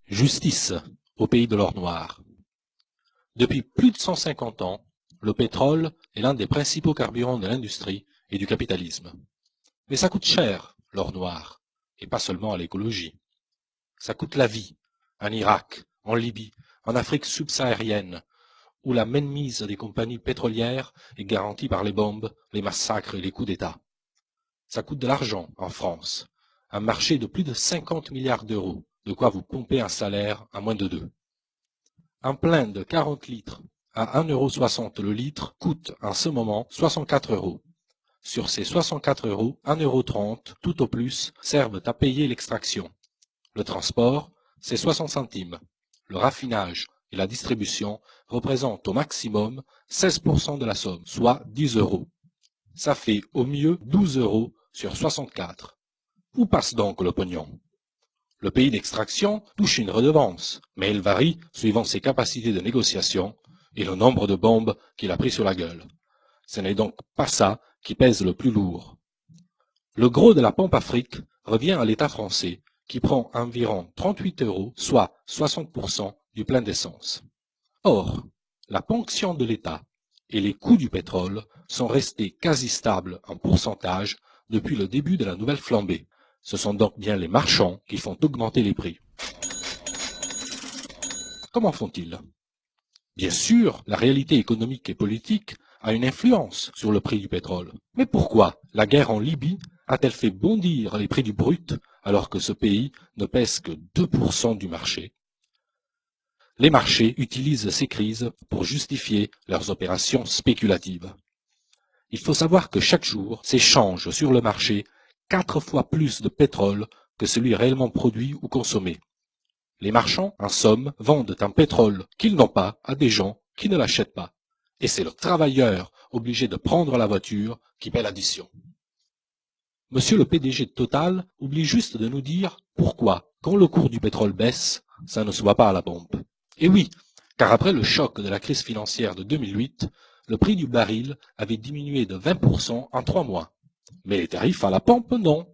Justice au pays de l'or noir. Depuis plus de 150 ans, le pétrole est l'un des principaux carburants de l'industrie et du capitalisme. Mais ça coûte cher, l'or noir, et pas seulement à l'écologie. Ça coûte la vie, en Irak, en Libye, en Afrique subsaharienne, où la mainmise des compagnies pétrolières est garantie par les bombes, les massacres et les coups d'État. Ça coûte de l'argent en France, un marché de plus de 50 milliards d'euros, de quoi vous pomper un salaire à moins de 2. Un plein de 40 litres à 1,60 € le litre coûte en ce moment 64 €. Sur ces 64 €, 1,30 € tout au plus servent à payer l'extraction. Le transport, c'est 60 centimes. Le raffinage et la distribution représentent au maximum 16% de la somme, soit 10 €. Ça fait au mieux 12 € sur 64. Où passe donc le pognon? Le pays d'extraction touche une redevance, mais elle varie suivant ses capacités de négociation et le nombre de bombes qu'il a pris sur la gueule. Ce n'est donc pas ça qui pèse le plus lourd. Le gros de la pompe Afrique revient à l'État français, qui prend environ 38 €, soit 60% du plein d'essence. Or, la ponction de l'État et les coûts du pétrole sont restés quasi stables en pourcentage depuis le début de la nouvelle flambée. Ce sont donc bien les marchands qui font augmenter les prix. Comment font-ils? Bien sûr, la réalité économique et politique a une influence sur le prix du pétrole. Mais pourquoi la guerre en Libye a-t-elle fait bondir les prix du brut alors que ce pays ne pèse que 2% du marché? Les marchés utilisent ces crises pour justifier leurs opérations spéculatives. Il faut savoir que chaque jour s'échange sur le marché 4 fois plus de pétrole que celui réellement produit ou consommé. Les marchands, en somme, vendent un pétrole qu'ils n'ont pas à des gens qui ne l'achètent pas. Et c'est le travailleur obligé de prendre la voiture qui paie l'addition. Monsieur le PDG de Total oublie juste de nous dire pourquoi, quand le cours du pétrole baisse, ça ne se voit pas à la pompe. Et oui, car après le choc de la crise financière de 2008, le prix du baril avait diminué de 20% en 3 mois. Mais les tarifs à la pompe, non.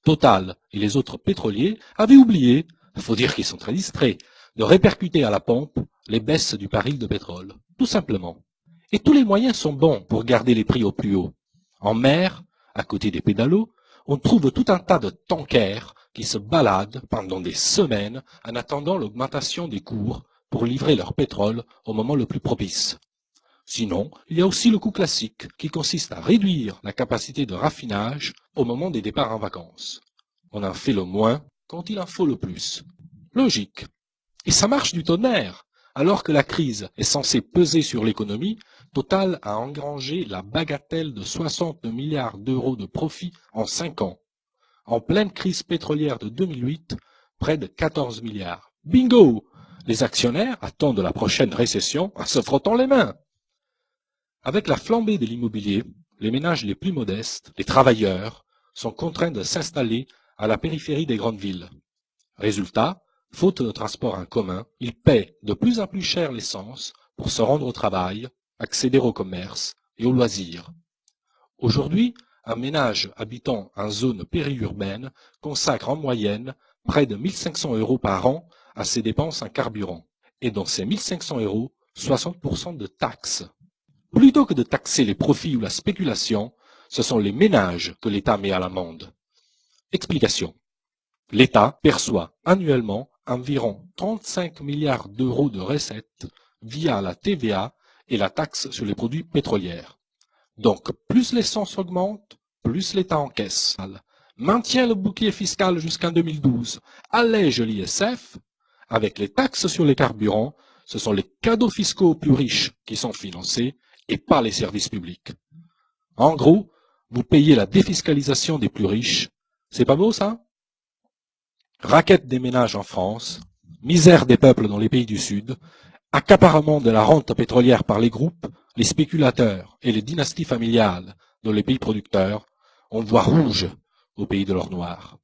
Total et les autres pétroliers avaient oublié, il faut dire qu'ils sont très distraits, de répercuter à la pompe les baisses du baril de pétrole. Tout simplement. Et tous les moyens sont bons pour garder les prix au plus haut. En mer, à côté des pédalos, on trouve tout un tas de tankers qui se baladent pendant des semaines en attendant l'augmentation des cours pour livrer leur pétrole au moment le plus propice. Sinon, il y a aussi le coût classique, qui consiste à réduire la capacité de raffinage au moment des départs en vacances. On en fait le moins quand il en faut le plus. Logique. Et ça marche du tonnerre. Alors que la crise est censée peser sur l'économie, Total a engrangé la bagatelle de 60 milliards d'euros de profit en 5 ans. En pleine crise pétrolière de 2008, près de 14 milliards. Bingo! Les actionnaires attendent la prochaine récession en se frottant les mains. Avec la flambée de l'immobilier, les ménages les plus modestes, les travailleurs, sont contraints de s'installer à la périphérie des grandes villes. Résultat, faute de transport en commun, ils paient de plus en plus cher l'essence pour se rendre au travail, accéder au commerce et aux loisirs. Aujourd'hui, un ménage habitant en zone périurbaine consacre en moyenne près de 1 500 € par an à ses dépenses en carburant. Et dans ces 1 500 €, 60% de taxes. Plutôt que de taxer les profits ou la spéculation, ce sont les ménages que l'État met à l'amende. Explication. L'État perçoit annuellement environ 35 milliards d'euros de recettes via la TVA et la taxe sur les produits pétroliers. Donc, plus l'essence augmente, plus l'État encaisse. Maintient le bouclier fiscal jusqu'en 2012, allège l'ISF. Avec les taxes sur les carburants, ce sont les cadeaux fiscaux aux plus riches qui sont financés et pas les services publics. En gros, vous payez la défiscalisation des plus riches. C'est pas beau, ça? Raquette des ménages en France, misère des peuples dans les pays du Sud, accaparement de la rente pétrolière par les groupes, les spéculateurs et les dynasties familiales dans les pays producteurs, on voit rouge au pays de l'or noir.